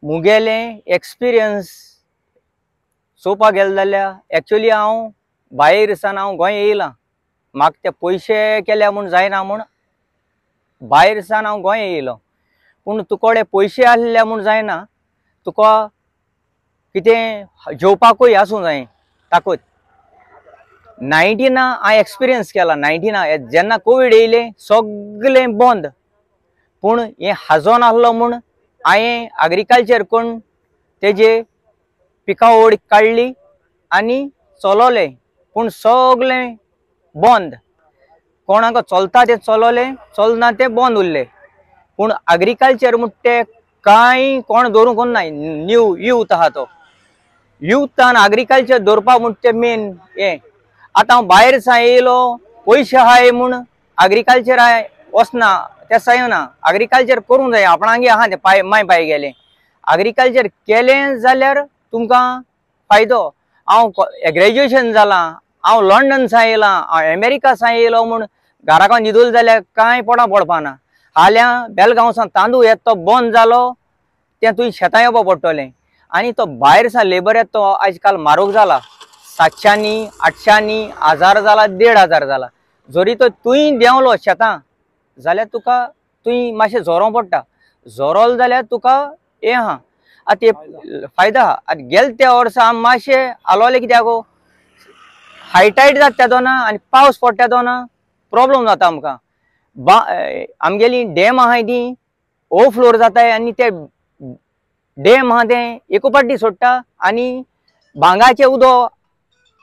मुगेले experience चोवपा गेले जाल्यार एक्चुअली हांव भायर सान हांव गोंय येयलां। म्हाका ते पयशे केल्या म्हूण जायना म्हूण भायर सान हांव गोंय येयलो। पूण तुकोडे पयशे आसले म्हूण जायना, तुका कितें जेवपाकूय आसूं जाय ताकूत। 19 हांवें एक्सपिरियन्स केला। 19 जेन्ना कोवीड येयले सगळें बंद, पूण हें हाजो नासलो म्हूण हांवें एग्रीकल्चर करून तेजे पिकावळ काडली आनी चलोले। पूण सगळें बंद, कोणाक चलता ते चलोले, चलना ते बंद उरले। पूण एग्रीकल्चर म्हणटा ते कांय कोण धरूंक ना। न्यू यूथ आहा तो यूथान एग्रीकल्चर धरपा म्हणटा ते मेन हें। आतां हांव भायर सा येयलो, पयशे आहाय म्हूण एग्रीकल्चर वचना ते जायना। एग्रीकल्चर करूंक जाय, आपणागे आहा ते माय पाय गेले। एग्रीकल्चर केलें जाल्यार तुमकां फायदो। हांव ग्रॅज्युएशन जालां, हांव लंडन सा येयलां, हांव अमेरिका सा येयलो म्हूण घराको न्हिदूल जाल्यार कांय पोटां पडपाना। हाल्यां बेलगांव सा तांदूळ येता तो बंद जालो, तें तुवें शेतां येवपा पडटलें। आनी तो भायर सा लेबर येता तो आयज काल म्हारग जाला। 700, 800, 1000 जाला, 1500 जाला। जरी तो तुवें देंवलो शेतां जाल्यार तुका तुवें मातशें जोरों पडटा। जोरोल जाल्यार तुका हें आहा, आतां फायदा आहा। आतां गेले त्या वर्सा मातशें हालोलें कित्याक हाय टायड जाता त्या दोना आनी पावस पडटा दोना प्रॉब्लम जाता आमकां। आमगेली डॅम आहाय ती ओवरफ्लोर जाताय आनी ते डॅम आहा तें एक पाटी सोडटा आनी भांगाचें उदक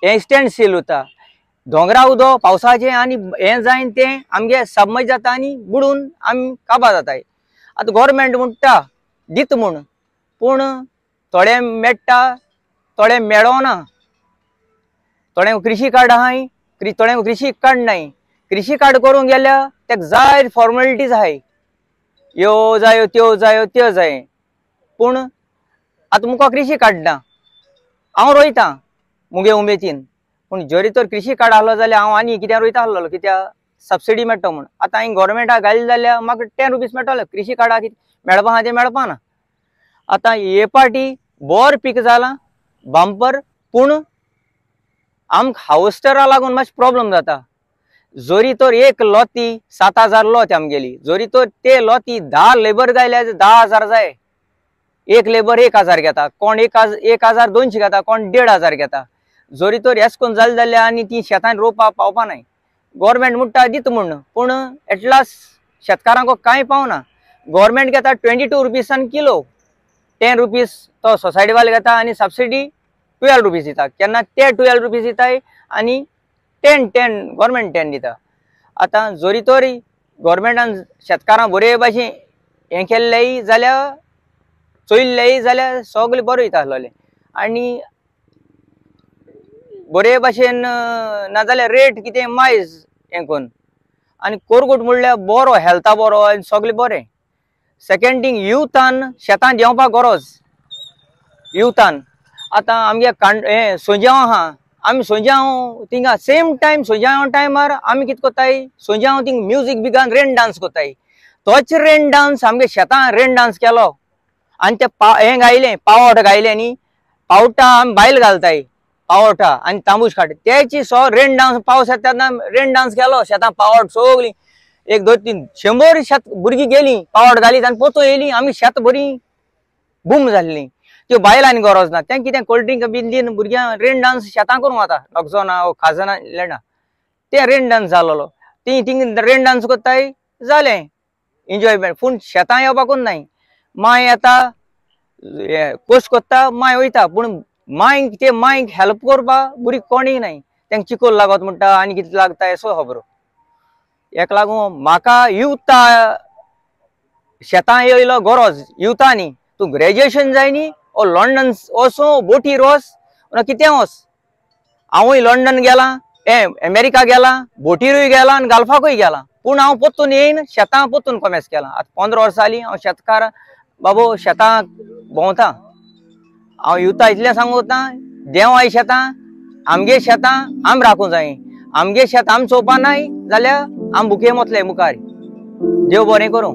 हें स्टँड स्टील उरता। दोंगरा उदक पावसाचें आनी हें जायन तें आमगे सबमर्ज जाता आनी बुडून आमी काबार जाताय। आतां गव्हर्मेंट म्हणटा दिता म्हूण, पूण थोडे मेळटा थोडे मेळोना। थोड्यांक कृषी कार्ड आहाय, थोड्यांक कृषी कार्ड नाय। कृषी कार्ड करूंक गेल्यार तेका जाय फॉर्मेलिटीज आहाय, ह्यो जायो त्यो जायो त्यो जाय। पूण आतां मुको कृषी कार्ड ना, हांव रोयतां मुगे उमेदीन। पूण जरी तर कृषी कार्ड आहलो जाल्यार हांव आनी कित्याक रोयता आहलोलो, कित्याक सबसिडी मेळटा म्हूण। आतां हांवें गव्हर्मेंटाक घाली जाल्यार म्हाका 10 रुपीज मेळटले। कृषी कार्डाक मेळपा आहा तें मेळपाना। आतां हे पाटी बोर पीक जालां बांपर, पूण आमकां हार्वेस्टरा लागून मातशें प्रॉब्लम जाता। जरी तर एक लोती 7000 लोत आमगेली, जरी तर ते लोती 10 लेबर गायल्यार 10,000 जाय। एक लेबर 1000 घेता, कोण 1200 घेता, कोण 1500 घेता। जरी तर हेच करून जालें जाल्यार आनी ती शेतान रोवपा पावपा नाय। गव्हर्मेंट म्हणटा दिता म्हूण, पूण एटलास्ट शेतकारांक कांय पावना। गव्हर्मेंट घेता 22 रुपीसान किलो, 10 रुपीज तो सोसायटी वाले घेता आनी सबसिडी 12 रुपीज दिता। केन्ना ते 12 रुपीज दिताय आनी 10 गव्हर्मेंट 10 दिता। आतां जरी तर गव्हर्मेंटान शेतकारांक बरे भाशेन हें केल्लें जाल्यार चोयल्लें जाल्यार सगळें बरें वयता आहलोलें। आनी बरे भाशेन नाजाल्यार रेट कितें मायज हें कोन्न आनी कोरगूट म्हणल्यार बरो, हेल्था बरो आनी सगळें बरें। सेकेंड थिंग युथान शेतां देंवपाक गरज। युथान आतां आमगे हें सोज्याव आहा, आमी सोज्याव थिंगा सेम टायम सोज्याव टायमार आमी कितें कोत्ताय, सोज्याव थिंग म्युजीक बी घालून रेन डांस कोत्ताय। तोच रेन डांस आमगे शेतां रेन डांस केलो आनी ते हें गायलें पावट गायलें न्ही, पावटा आमी बायल घालताय पावटा आनी तांबूश काडटा तेची रेन डांस पावस येता तेन्ना रेन डांस केलो शेतां पावट सगळीं 1, 2, 3 100 शेत भुरगीं गेलीं पावट घालीत आनी पोतूं येयलीं। आमी शेत बरीं बूम जाल्लीं। त्यो बायलांनी गरज ना, तें कितें कोल्ड ड्रिंक बीन दीन भुरग्यांक रेन डांस शेतां करूं वता। लॉकजॉना खाजना लेणा ते रेन डांस जालोलो, ती थिंग रेन डांस कोत्ताय जालें एन्जॉयमेंट। पूण शेतां येवपाकूच नाय। माय येता पोस्ट कोत्ता, माय वयता, पूण मांयक ते मांयक हेल्प करपा भुरगीं कोणीय नाय। तेंका चिकोल लागत म्हणटा आनी कितें लागता असो खबरो। हेका लागून म्हाका यूथ शेतां येयलो गरज युथांनी। तूं ग्रॅज्युएशन जाय न्ही, ओ लंडन वचूं बोटीर वच ना कितें वच। हांवूय लंडन गेलां, अमेरिका गेलां, बोटीरूय गेलां आनी गाल्फाकूय गेलां, पूण हांव पोत्तून येयन शेतां पोत्तून कॉमेर्स केलां। आतां 15 वर्सां जालीं हांव शेतकार बाबू शेतां भोंवतां। हांव युथा इतलें सांगता, देंवाय शेतां, आमगे शेतां आमी राखूं जाय। आमगे शेत आमी चोवपा नाय जाल्यार आमी भुकें मरतले मुखार। देव बरें करूं।